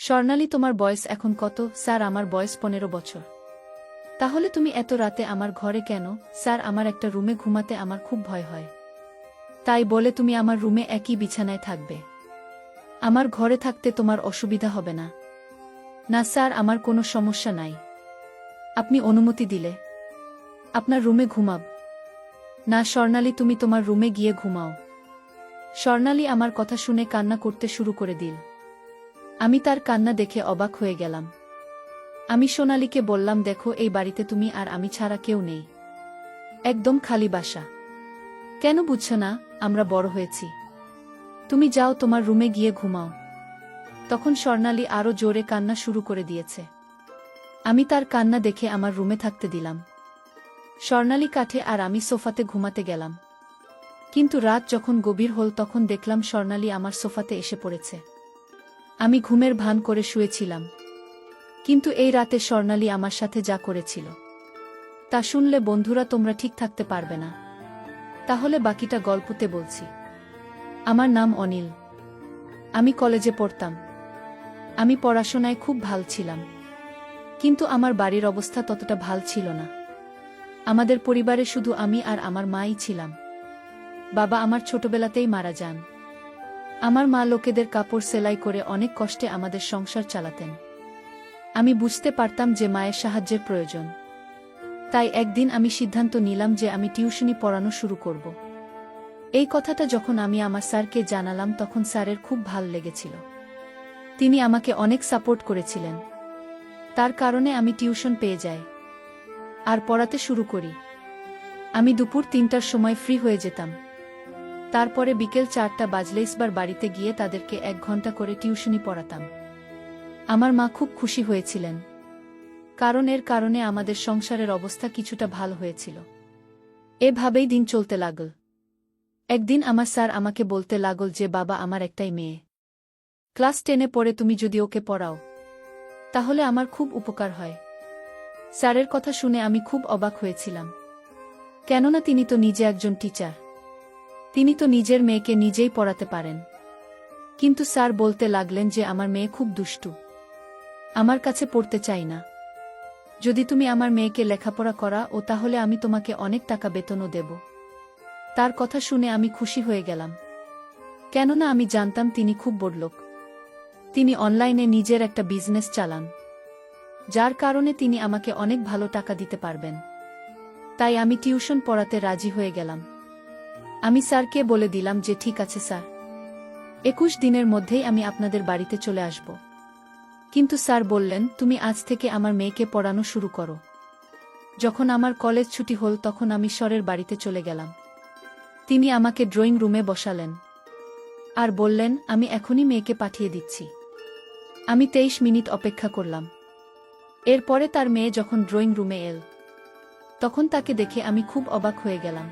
স্বর্ণালী, তোমার বয়স এখন কত? স্যার, আমার বয়স 15 বছর। তাহলে তুমি এত রাতে আমার ঘরে কেন? স্যার, আমার একটা রুমে ঘুমাতে আমার খুব ভয় হয়। তাই বলে তুমি আমার রুমে একই বিছানায় থাকবে? আমার ঘরে থাকতে তোমার অসুবিধা হবে না? না স্যার, আমার কোনো সমস্যা নাই। আপনি অনুমতি দিলে আপনার রুমে ঘুমাব। না স্বর্ণালী, তুমি তোমার রুমে গিয়ে ঘুমাও। স্বর্ণালী আমার কথা শুনে কান্না করতে শুরু করে দিল। আমি তার কান্না দেখে অবাক হয়ে গেলাম। আমি সোনালীকে বললাম, দেখো, এই বাড়িতে তুমি আর আমি ছাড়া কেউ নেই। একদম খালি বাসা। কেন বুঝছো না? আমরা বড় হয়েছি। তুমি যাও, তোমার রুমে গিয়ে ঘুমাও। তখন স্বর্ণালী আরও জোরে কান্না শুরু করে দিয়েছে। আমি তার কান্না দেখে আমার রুমে থাকতে দিলাম। স্বর্ণালী কাঠে আর আমি সোফাতে ঘুমাতে গেলাম। কিন্তু রাত যখন গভীর হল তখন দেখলাম স্বর্ণালী আমার সোফাতে এসে পড়েছে। আমি ঘুমের ভান করে শুয়েছিলাম। কিন্তু এই রাতে স্বর্ণালী আমার সাথে যা করেছিল তা শুনলে বন্ধুরা তোমরা ঠিক থাকতে পারবে না। তাহলে বাকিটা গল্পতে বলছি। আমার নাম অনিল। আমি কলেজে পড়তাম। আমি পড়াশোনায় খুব ভাল ছিলাম। কিন্তু আমার বাড়ির অবস্থা ততটা ভাল ছিল না। আমাদের পরিবারে শুধু আমি আর আমার মাই ছিলাম। বাবা আমার ছোটবেলাতেই মারা যান। আমার মা লোকেদের কাপড় সেলাই করে অনেক কষ্টে আমাদের সংসার চালাতেন। আমি বুঝতে পারতাম যে মায়ের সাহায্যের প্রয়োজন। তাই একদিন আমি সিদ্ধান্ত নিলাম যে আমি টিউশনি পড়ানো শুরু করব। এই কথাটা যখন আমি আমার স্যারকে জানালাম তখন স্যারের খুব ভাল লেগেছিল। তিনি আমাকে অনেক সাপোর্ট করেছিলেন। তার কারণে আমি টিউশন পেয়ে যাই আর পড়াতে শুরু করি। আমি দুপুর 3টার সময় ফ্রি হয়ে যেতাম। তারপরে বিকেল 4টা বাজলেই সবার বাড়িতে গিয়ে তাদেরকে 1 ঘন্টা করে টিউশনি পড়াতাম। আমার মা খুব খুশি হয়েছিলেন, কারণ এর কারণে আমাদের সংসারের অবস্থা কিছুটা ভালো হয়েছিল। এভাবেই দিন চলতে লাগল। একদিন আমার স্যার আমাকে বলতে লাগল যে, বাবা, আমার একটাই মেয়ে। ক্লাস 10-এ পড়ে, তুমি যদি ওকে পড়াও তাহলে আমার খুব উপকার হয়। স্যারের কথা শুনে আমি খুব অবাক হয়েছিলাম। কেননা তিনি তো নিজে একজন টিচার। তিনি তো নিজের মেয়েকে নিজেই পড়াতে পারেন। কিন্তু স্যার বলতে লাগলেন যে আমার মেয়ে খুব দুষ্টু, আমার কাছে পড়তে চাই না। যদি তুমি আমার মেয়েকে লেখাপড়া করাও তাহলে আমি তোমাকে অনেক টাকা বেতনও দেব। তার কথা শুনে আমি খুশি হয়ে গেলাম, কেননা আমি জানতাম তিনি খুব বড়লোক। তিনি অনলাইনে নিজের একটা বিজনেস চালান, যার কারণে তিনি আমাকে অনেক ভালো টাকা দিতে পারবেন। তাই আমি টিউশন পড়াতে রাজি হয়ে গেলাম। আমি স্যারকে বলে দিলাম যে, ঠিক আছে স্যার, 21 দিনের মধ্যেই আমি আপনাদের বাড়িতে চলে আসব। কিন্তু স্যার বললেন, তুমি আজ থেকে আমার মেয়েকে পড়ানো শুরু করো। যখন আমার কলেজ ছুটি হল তখন আমি স্যারের বাড়িতে চলে গেলাম। তিনি আমাকে ড্রয়িং রুমে বসালেন আর বললেন, আমি এখনই মেয়েকে পাঠিয়ে দিচ্ছি। আমি 23 মিনিট অপেক্ষা করলাম। এরপরে তার মেয়ে যখন ড্রয়িং রুমে এল তখন তাকে দেখে আমি খুব অবাক হয়ে গেলাম,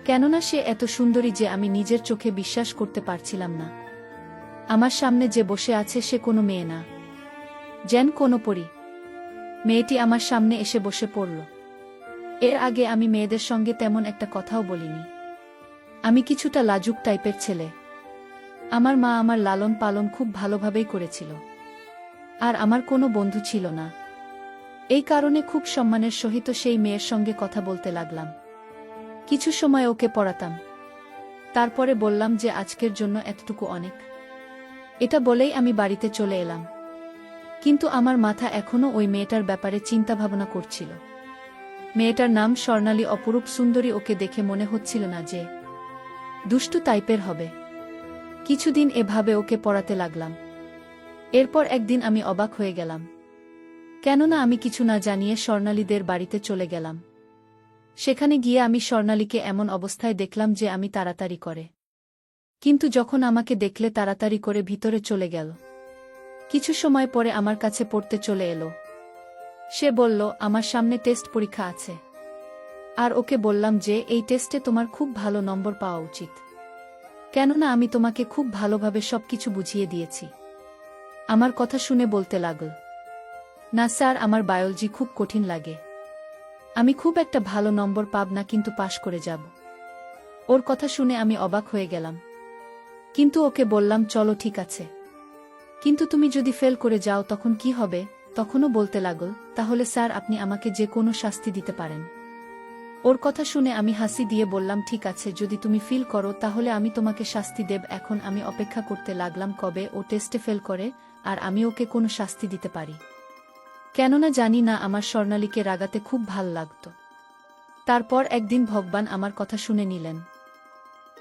কেননা সে এত সুন্দরী যে আমি নিজের চোখে বিশ্বাস করতে পারছিলাম না। আমার সামনে যে বসে আছে সে কোনো মেয়ে না, যেন কোনো পরী। মেয়েটি আমার সামনে এসে বসে পড়ল। এর আগে আমি মেয়েদের সঙ্গে তেমন একটা কথাও বলিনি। আমি কিছুটা লাজুক টাইপের ছেলে। আমার মা আমার লালন পালন খুব ভালোভাবেই করেছিল। আর আমার কোনো বন্ধু ছিল না। এই কারণে খুব সম্মানের সহিত সেই মেয়ের সঙ্গে কথা বলতে লাগলাম। কিছু সময় ওকে পড়াতাম। তারপরে বললাম যে আজকের জন্য এতটুকু অনেক। এটা বলেই আমি বাড়িতে চলে এলাম। কিন্তু আমার মাথা এখনও ওই মেয়েটার ব্যাপারে চিন্তাভাবনা করছিল। মেয়েটার নাম স্বর্ণালী, অপরূপ সুন্দরী। ওকে দেখে মনে হচ্ছিল না যে দুষ্টু টাইপের হবে। কিছুদিন এভাবে ওকে পড়াতে লাগলাম। এরপর একদিন আমি অবাক হয়ে গেলাম, কেননা আমি কিছু না জানিয়ে স্বর্ণালীদের বাড়িতে চলে গেলাম। সেখানে গিয়ে আমি স্বর্ণালীকে এমন অবস্থায় দেখলাম যে আমি তাড়াতাড়ি করে, কিন্তু যখন আমাকে দেখলে তাড়াতাড়ি করে ভিতরে চলে গেল। কিছু সময় পরে আমার কাছে পড়তে চলে এলো। সে বলল, আমার সামনে টেস্ট পরীক্ষা আছে, আর ওকে বললাম যে এই টেস্টে তোমার খুব ভালো নম্বর পাওয়া উচিত, কেননা আমি তোমাকে খুব ভালোভাবে সবকিছু বুঝিয়ে দিয়েছি। আমার কথা শুনে বলতে লাগল, না স্যার, আমার বায়োলজি খুব কঠিন লাগে। আমি খুব একটা ভালো নম্বর পাব না, কিন্তু পাশ করে যাব। ওর কথা শুনে আমি অবাক হয়ে গেলাম, কিন্তু ওকে বললাম, চলো ঠিক আছে, কিন্তু তুমি যদি ফেল করে যাও তখন কি হবে? তখনও বলতে লাগল, তাহলে স্যার আপনি আমাকে যে কোনো শাস্তি দিতে পারেন। ওর কথা শুনে আমি হাসি দিয়ে বললাম, ঠিক আছে, যদি তুমি ফিল করো তাহলে আমি তোমাকে শাস্তি দেব। এখন আমি অপেক্ষা করতে লাগলাম কবে ও টেস্টে ফেল করে আর আমি ওকে কোনো শাস্তি দিতে পারি। কেননা জানি না, আমার স্বর্ণালীকে রাগাতে খুব ভাল লাগত। তারপর একদিন ভগবান আমার কথা শুনে নিলেন।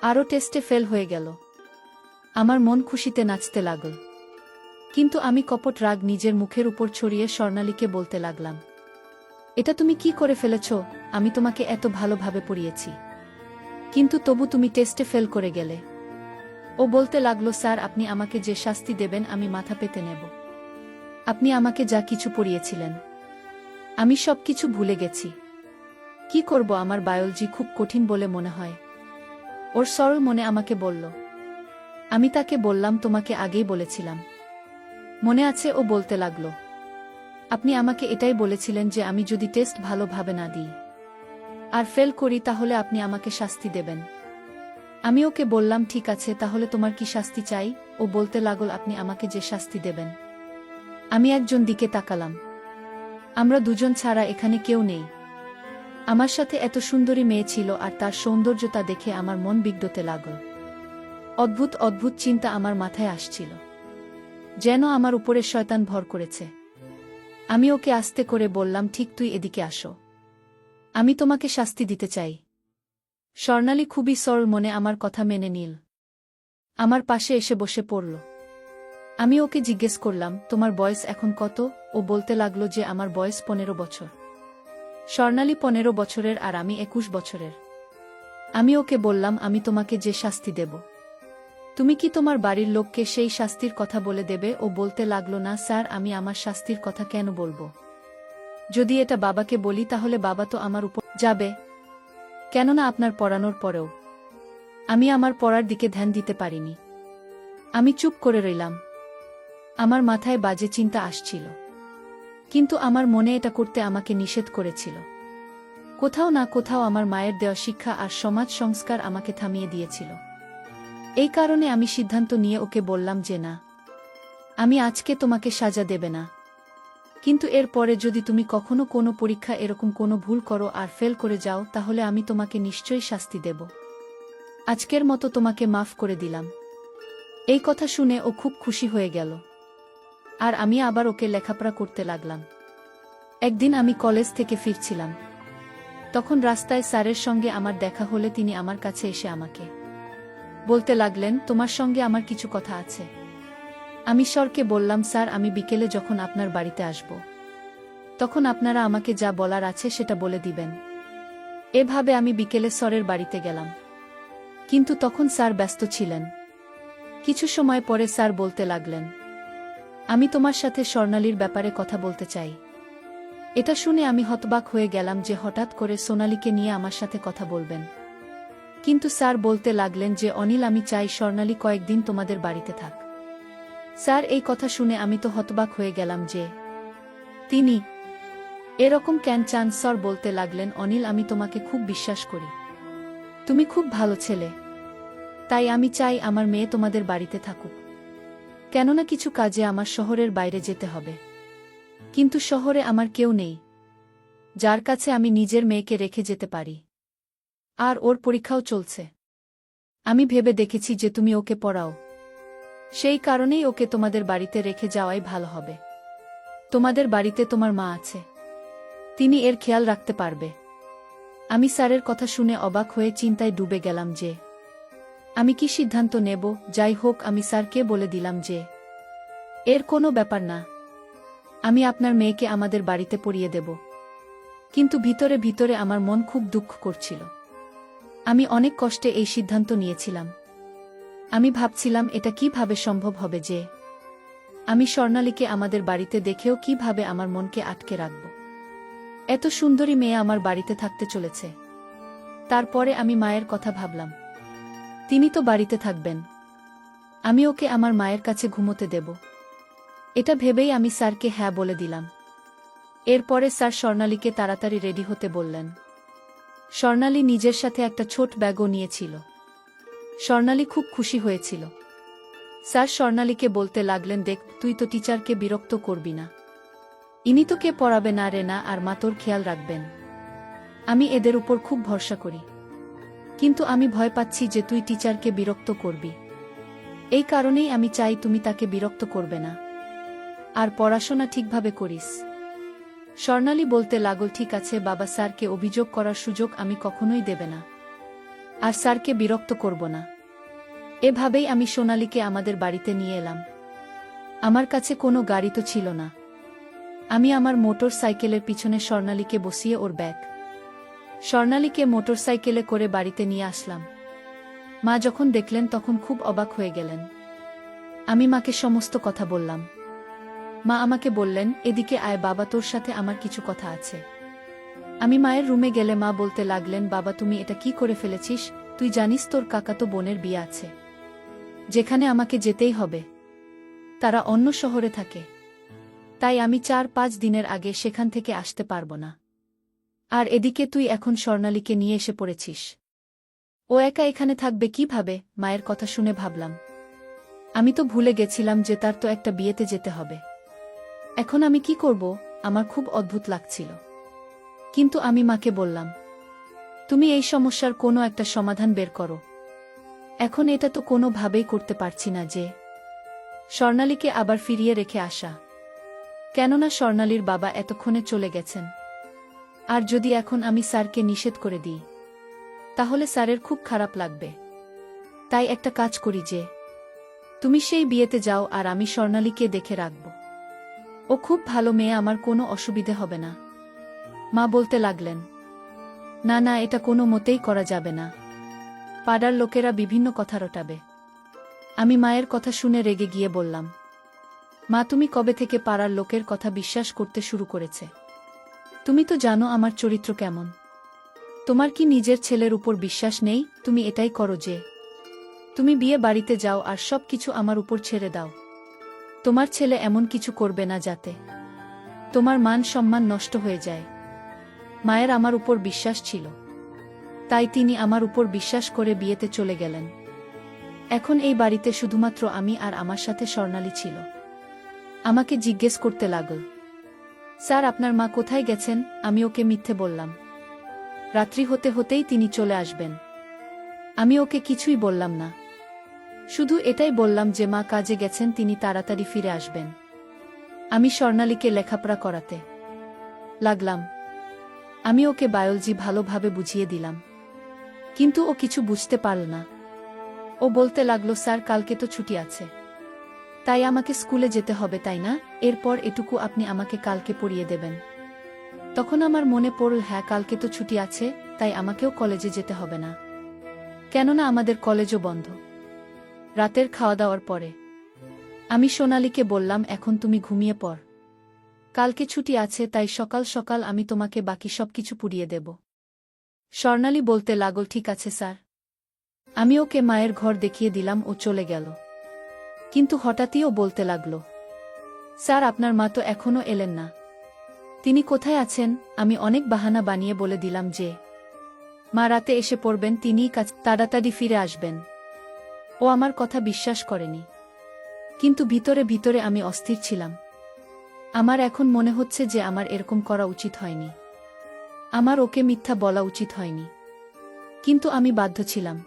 আরও টেস্টে ফেল হয়ে গেল। আমার মন খুশিতে নাচতে লাগল। কিন্তু আমি কপট রাগ নিজের মুখের উপর ছড়িয়ে স্বর্ণালীকে বলতে লাগলাম, এটা তুমি কি করে ফেলেছ? আমি তোমাকে এত ভালোভাবে পড়িয়েছি, কিন্তু তবু তুমি টেস্টে ফেল করে গেলে। ও বলতে লাগলো, স্যার আপনি আমাকে যে শাস্তি দেবেন আমি মাথা পেতে নেব। আপনি আমাকে যা কিছু পড়িয়েছিলেন আমি সব কিছু ভুলে গেছি। কি করব, আমার বায়োলজি খুব কঠিন বলে মনে হয়। ওর সরল মনে আমাকে বলল। আমি তাকে বললাম, তোমাকে আগেই বলেছিলাম, মনে আছে? ও বলতে লাগলো, আপনি আমাকে এটাই বলেছিলেন যে আমি যদি টেস্ট ভালোভাবে না দিই আর ফেল করি তাহলে আপনি আমাকে শাস্তি দেবেন। আমি ওকে বললাম, ঠিক আছে, তাহলে তোমার কি শাস্তি চাই? ও বলতে লাগল, আপনি আমাকে যে শাস্তি দেবেন। আমি একজন দিকে তাকালাম। আমরা দুজন ছাড়া এখানে কেউ নেই। আমার সাথে এত সুন্দরী মেয়ে ছিল আর তার সৌন্দর্যতা দেখে আমার মন বিগড়তে লাগল। অদ্ভুত অদ্ভুত চিন্তা আমার মাথায় আসছিল, যেন আমার উপরে শয়তান ভর করেছে। আমি ওকে আস্তে করে বললাম, ঠিক, তুই এদিকে আসো, আমি তোমাকে শাস্তি দিতে চাই। স্বর্ণালী খুবই সরল মনে আমার কথা মেনে নিল। আমার পাশে এসে বসে পড়ল। আমি ওকে জিজ্ঞেস করলাম, তোমার বয়স এখন কত? ও বলতে লাগলো যে আমার বয়স 15 বছর। স্বর্ণালী 15 বছরের আর আমি 21 বছরের। আমি ওকে বললাম, আমি তোমাকে যে শাস্তি দেব তুমি কি তোমার বাড়ির লোককে সেই শাস্তির কথা বলে দেবে? ও বলতে লাগলো, না স্যার, আমি আমার শাস্তির কথা কেন বলবো? যদি এটা বাবাকে বলি তাহলে বাবা তো আমার উপর যাবে। কেননা আপনার পড়ানোর পরেও আমি আমার পড়ার দিকে ধ্যান দিতে পারিনি। আমি চুপ করে রইলাম। আমার মাথায় বাজে চিন্তা আসছিল, কিন্তু আমার মনে এটা করতে আমাকে নিষেধ করেছিল। কোথাও না কোথাও আমার মায়ের দেওয়া শিক্ষা আর সমাজ সংস্কার আমাকে থামিয়ে দিয়েছিল। এই কারণে আমি সিদ্ধান্ত নিয়ে ওকে বললাম যে না, আমি আজকে তোমাকে সাজা দেবে না, কিন্তু এর পরে যদি তুমি কখনো কোনো পরীক্ষা এরকম কোনো ভুল করো আর ফেল করে যাও তাহলে আমি তোমাকে নিশ্চয়ই শাস্তি দেব। আজকের মতো তোমাকে মাফ করে দিলাম। এই কথা শুনে ও খুব খুশি হয়ে গেল আর আমি আবার ওকে লেখাপড়া করতে লাগলাম। একদিন আমি কলেজ থেকে ফিরছিলাম, তখন রাস্তায় স্যারের সঙ্গে আমার দেখা হলে তিনি আমার কাছে এসে আমাকে বলতে লাগলেন, তোমার সঙ্গে আমার কিছু কথা আছে। আমি স্যারকে বললাম, স্যার আমি বিকেলে যখন আপনার বাড়িতে আসব তখন আপনারা আমাকে যা বলার আছে সেটা বলে দিবেন। এভাবে আমি বিকেলে স্যারের বাড়িতে গেলাম, কিন্তু তখন স্যার ব্যস্ত ছিলেন। কিছু সময় পরে স্যার বলতে লাগলেন, আমি তোমার সাথে স্বর্ণালীর ব্যাপারে কথা বলতে চাই। এটা শুনে আমি হতবাক হয়ে গেলাম যে হঠাৎ করে সোনালীকে নিয়ে আমার সাথে কথা বলবেন। কিন্তু স্যার বলতে লাগলেন যে অনিল, আমি চাই স্বর্ণালী কয়েকদিন তোমাদের বাড়িতে থাক। স্যার এই কথা শুনে আমি তো হতবাক হয়ে গেলাম যে তিনি এরকম কেন চান। স্যার বলতে লাগলেন, অনিল, আমি তোমাকে খুব বিশ্বাস করি, তুমি খুব ভালো ছেলে, তাই আমি চাই আমার মেয়ে তোমাদের বাড়িতে থাকুক। কেননা কিছু কাজে আমার শহরের বাইরে যেতে হবে, কিন্তু শহরে আমার কেউ নেই যার কাছে আমি নিজের মেয়েকে রেখে যেতে পারি। আর ওর পরীক্ষাও চলছে। আমি ভেবে দেখেছি যে তুমি ওকে পড়াও, সেই কারণেই ওকে তোমাদের বাড়িতে রেখে যাওয়াই ভালো হবে। তোমাদের বাড়িতে তোমার মা আছে, তিনি এর খেয়াল রাখতে পারবে। আমি স্যারের কথা শুনে অবাক হয়ে চিন্তায় ডুবে গেলাম যে আমি কি সিদ্ধান্ত নেব। যাই হোক, আমি স্যারকে বলে দিলাম যে এর কোনো ব্যাপার না, আমি আপনার মেয়েকে আমাদের বাড়িতে পড়িয়ে দেব। কিন্তু ভিতরে ভিতরে আমার মন খুব দুঃখ করছিল। আমি অনেক কষ্টে এই সিদ্ধান্ত নিয়েছিলাম। আমি ভাবছিলাম এটা কিভাবে সম্ভব হবে যে আমি স্বর্ণালীকে আমাদের বাড়িতে দেখেও কিভাবে আমার মনকে আটকে রাখব। এত সুন্দরী মেয়ে আমার বাড়িতে থাকতে চলেছে। তারপরে আমি মায়ের কথা ভাবলাম, তিনি তো বাড়িতে থাকবেন, আমি ওকে আমার মায়ের কাছে ঘুমোতে দেব। এটা ভেবেই আমি স্যারকে হ্যাঁ বলে দিলাম। এরপরে স্যার স্বর্ণালীকে তাড়াতাড়ি রেডি হতে বললেন। স্বর্ণালী নিজের সাথে একটা ছোট ব্যাগও নিয়েছিল। স্বর্ণালী খুব খুশি হয়েছিল। স্যার স্বর্ণালীকে বলতে লাগলেন, দেখ, তুই তো টিচারকে বিরক্ত করবি না। ইনি তোকে পড়াবে না রে না, আর মা তোর খেয়াল রাখবেন। আমি এদের উপর খুব ভরসা করি, কিন্তু আমি ভয় পাচ্ছি যে তুই টিচারকে বিরক্ত করবি। এই কারণেই আমি চাই তুমি তাকে বিরক্ত করবে না, আর পড়াশোনা ঠিকভাবে করিস। স্বর্ণালী বলতে লাগল, ঠিক আছে বাবা, স্যারকে অভিযোগ করার সুযোগ আমি কখনোই দেবে না, আর স্যারকে বিরক্ত করব না। এভাবেই আমি সোনালীকে আমাদের বাড়িতে নিয়ে এলাম। আমার কাছে কোনো গাড়ি তো ছিল না। আমি আমার মোটর সাইকেলের পিছনে স্বর্ণালীকে বসিয়ে ওর ব্যাগ স্বর্ণালীকে মোটর সাইকেলে করে বাড়িতে নিয়ে আসলাম। মা যখন দেখলেন তখন খুব অবাক হয়ে গেলেন। আমি মাকে সমস্ত কথা বললাম। মা আমাকে বললেন, এদিকে আয় বাবা, তোর সাথে আমার কিছু কথা আছে। আমি মায়ের রুমে গেলে মা বলতে লাগলেন, বাবা তুমি এটা কি করে ফেলেছিস? তুই জানিস তোর কাকাতো বোনের বিয়ে আছে, যেখানে আমাকে যেতেই হবে। তারা অন্য শহরে থাকে, তাই আমি 4-5 দিনের আগে সেখান থেকে আসতে পারব না। আর এদিকে তুই এখন স্বর্ণালীকে নিয়ে এসে পড়েছিস। ও একা এখানে থাকবে কিভাবে? মায়ের কথা শুনে ভাবলাম, আমি তো ভুলে গেছিলাম যে তার তো একটা বিয়েতে যেতে হবে। এখন আমি কি করব? আমার খুব অদ্ভুত লাগছিল। কিন্তু আমি মাকে বললাম, তুমি এই সমস্যার কোনো একটা সমাধান বের করো। এখন এটা তো কোনোভাবেই করতে পারছি না যে স্বর্ণালীকে আবার ফিরিয়ে রেখে আসা, কেননা স্বর্ণালীর বাবা এতক্ষণে চলে গেছেন। আর যদি এখন আমি স্যারকে নিষেধ করে দিই, তাহলে স্যারের খুব খারাপ লাগবে। তাই একটা কাজ করি, যে তুমি সেই বিয়েতে যাও আর আমি স্বর্ণালীকে দেখে রাখব। ও খুব ভালো মেয়ে, আমার কোনো অসুবিধে হবে না। মা বলতে লাগলেন, না না, এটা কোনো মতেই করা যাবে না। পাড়ার লোকেরা বিভিন্ন কথা রটাবে। আমি মায়ের কথা শুনে রেগে গিয়ে বললাম, মা তুমি কবে থেকে পাড়ার লোকের কথা বিশ্বাস করতে শুরু করেছে? তুমি তো জানো আমার চরিত্র কেমন। তোমার কি নিজের ছেলের উপর বিশ্বাস নেই? তুমি এটাই করো যে তুমি বিয়ে বাড়িতে যাও আর সব কিছু আমার উপর ছেড়ে দাও। তোমার ছেলে এমন কিছু করবে না যাতে তোমার মান সম্মান নষ্ট হয়ে যায়। মায়ের আমার উপর বিশ্বাস ছিল, তাই তিনি আমার উপর বিশ্বাস করে বিয়েতে চলে গেলেন। এখন এই বাড়িতে শুধুমাত্র আমি আর আমার সাথে স্বর্ণালী ছিল। আমাকে জিজ্ঞেস করতে লাগল, স্যার আপনার মা কোথায় গেছেন? আমি ওকে মিথ্যে বললাম। রাত্রি হতে হতেই তিনি চলে আসবেন। আমি ওকে কিছুই বললাম না, শুধু এটাই বললাম যে মা কাজে গেছেন, তিনি তাড়াতাড়ি ফিরে আসবেন। আমি স্বর্ণালীকে লেখাপড়া করাতে লাগলাম। আমি ওকে বায়োলজি ভালোভাবে বুঝিয়ে দিলাম, কিন্তু ও কিছু বুঝতে পারল না। ও বলতে লাগলো, স্যার কালকে তো ছুটি আছে, তাই আমাকে স্কুলে যেতে হবে, তাই না? এরপর এটুকু আপনি আমাকে কালকে পড়িয়ে দেবেন। তখন আমার মনে পড়ল, হ্যাঁ কালকে তো ছুটি আছে, তাই আমাকেও কলেজে যেতে হবে না, কেননা আমাদের কলেজও বন্ধ। রাতের খাওয়া দাওয়ার পরে আমি সোনালীকে বললাম, এখন তুমি ঘুমিয়ে পড়, কালকে ছুটি আছে, তাই সকাল সকাল আমি তোমাকে বাকি সবকিছু পুড়িয়ে দেব। স্বর্ণালী বলতে লাগল, ঠিক আছে স্যার। আমি ওকে মায়ের ঘর দেখিয়ে দিলাম, ও চলে গেল। কিন্তু হঠাৎই ও বলতে লাগল, স্যার আপনার মা তো এখনো এলেন না, তিনি কোথায় আছেন? আমি অনেক বাহানা বানিয়ে বলে দিলাম যে মা রাতে এসে পড়বেন, তিনিই কাছে তাড়াতাড়ি ফিরে আসবেন। ও আমার কথা বিশ্বাস করেনি, কিন্তু ভিতরে ভিতরে আমি অস্থির ছিলাম। আমার এখন মনে হচ্ছে যে আমার এরকম করা উচিত হয়নি, আমার ওকে মিথ্যা বলা উচিত হয়নি, কিন্তু আমি বাধ্য ছিলাম,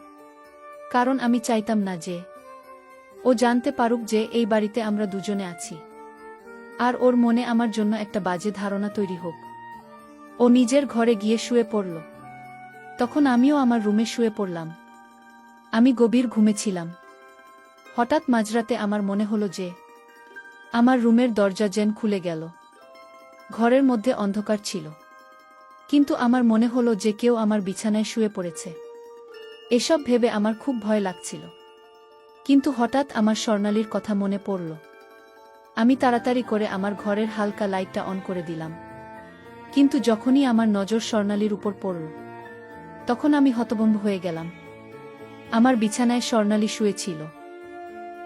কারণ আমি চাইতাম না যে ও জানতে পারুক যে এই বাড়িতে আমরা দুজনে আছি, আর ওর মনে আমার জন্য একটা বাজে ধারণা তৈরি হোক। ও নিজের ঘরে গিয়ে শুয়ে পড়ল। তখন আমিও আমার রুমে শুয়ে পড়লাম। আমি গভীর ঘুমেছিলাম। হঠাৎ মাঝরাতে আমার মনে হলো যে আমার রুমের দরজা যেন খুলে গেল। ঘরের মধ্যে অন্ধকার ছিল, কিন্তু আমার মনে হলো যে কেউ আমার বিছানায় শুয়ে পড়েছে। এসব ভেবে আমার খুব ভয় লাগছিল, কিন্তু হঠাৎ আমার স্বর্ণালীর কথা মনে পড়ল। আমি তাড়াতাড়ি করে আমার ঘরের হালকা লাইটটা অন করে দিলাম, কিন্তু যখনই আমার নজর স্বর্ণালীর উপর পড়ল, তখন আমি হতভম্ব হয়ে গেলাম। আমার বিছানায় স্বর্ণালী শুয়েছিল।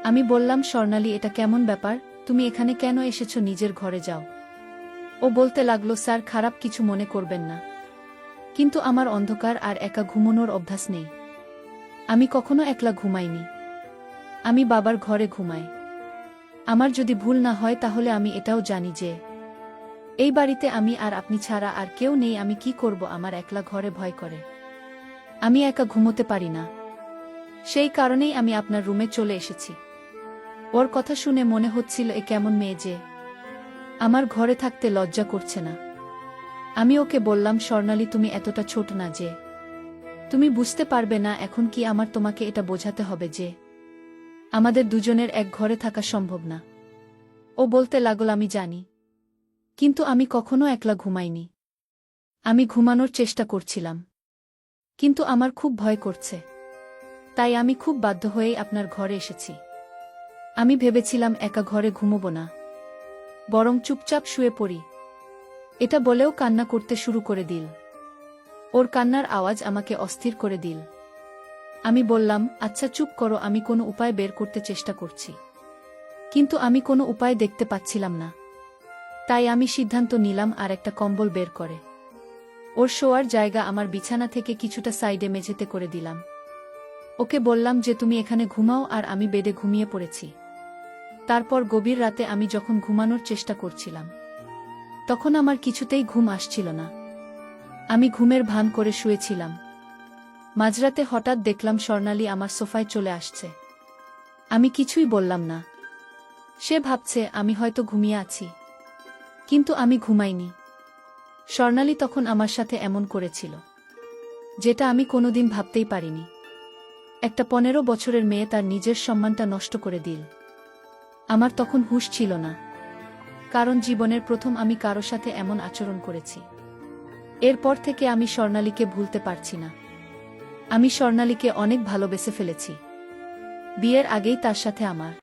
আমি বললাম, স্বর্ণালী এটা কেমন ব্যাপার? তুমি এখানে কেন এসেছো? নিজের ঘরে যাও। ও বলতে লাগলো, স্যার খারাপ কিছু মনে করবেন না, কিন্তু আমার অন্ধকার আর একা ঘুমানোর অভ্যাস নেই। আমি কখনো একলা ঘুমাইনি। আমি বাবার ঘরে ঘুমাই। আমার যদি ভুল না হয় তাহলে আমি এটাও জানি যে এই বাড়িতে আমি আর আপনি ছাড়া আর কেউ নেই। আমি কি করব? আমার একলা ঘরে ভয় করে। আমি একা ঘুমোতে পারি না। সেই কারণেই আমি আপনার রুমে চলে এসেছি। ওর কথা শুনে মনে হচ্ছিল এ কেমন মেয়ে যে আমার ঘরে থাকতে লজ্জা করছে না। আমি ওকে বললাম, স্বর্ণালী, তুমি এতটা ছোট না যে তুমি বুঝতে পারবে না। এখন কি আমার তোমাকে এটা বোঝাতে হবে যে আমাদের দুজনের এক ঘরে থাকা সম্ভব না? ও বলতে লাগল, আমি জানি, কিন্তু আমি কখনো একলা ঘুমাইনি। আমি ঘুমানোর চেষ্টা করছিলাম, কিন্তু আমার খুব ভয় করছে। তাই আমি খুব বাধ্য হয়েই আপনার ঘরে এসেছি। আমি ভেবেছিলাম একা ঘরে ঘুমোব না, বরং চুপচাপ শুয়ে পড়ি। এটা বলেও কান্না করতে শুরু করে দিল। ওর কান্নার আওয়াজ আমাকে অস্থির করে দিল। আমি বললাম, আচ্ছা চুপ করো, আমি কোনো উপায় বের করতে চেষ্টা করছি। কিন্তু আমি কোনো উপায় দেখতে পাচ্ছিলাম না। তাই আমি সিদ্ধান্ত নিলাম আর একটা কম্বল বের করে ওর শোয়ার জায়গা আমার বিছানা থেকে কিছুটা সাইডে মেঝেতে করে দিলাম। ওকে বললাম যে তুমি এখানে ঘুমাও, আর আমি বেডে ঘুমিয়ে পড়েছি। তারপর গভীর রাতে আমি যখন ঘুমানোর চেষ্টা করছিলাম, তখন আমার কিছুতেই ঘুম আসছিল না। আমি ঘুমের ভান করে শুয়েছিলাম। মাঝরাতে হঠাৎ দেখলাম স্বর্ণালী আমার সোফায় চলে আসছে। আমি কিছুই বললাম না। সে ভাবছে আমি হয়তো ঘুমিয়ে আছি, কিন্তু আমি ঘুমাইনি। স্বর্ণালী তখন আমার সাথে এমন করেছিল যেটা আমি কোনোদিন ভাবতেই পারিনি। একটা 15 বছরের মেয়ে তার নিজের সম্মানটা নষ্ট করে দিল। আমার তখন হুঁশ ছিল না, কারণ জীবনের প্রথম আমি কারো সাথে এমন আচরণ করেছি। এরপর থেকে আমি স্বর্ণালীকে ভুলতে পারছি না। আমি স্বর্ণালীকে অনেক ভালোবেসে ফেলেছি। বিয়ের আগেই তার সাথে আমার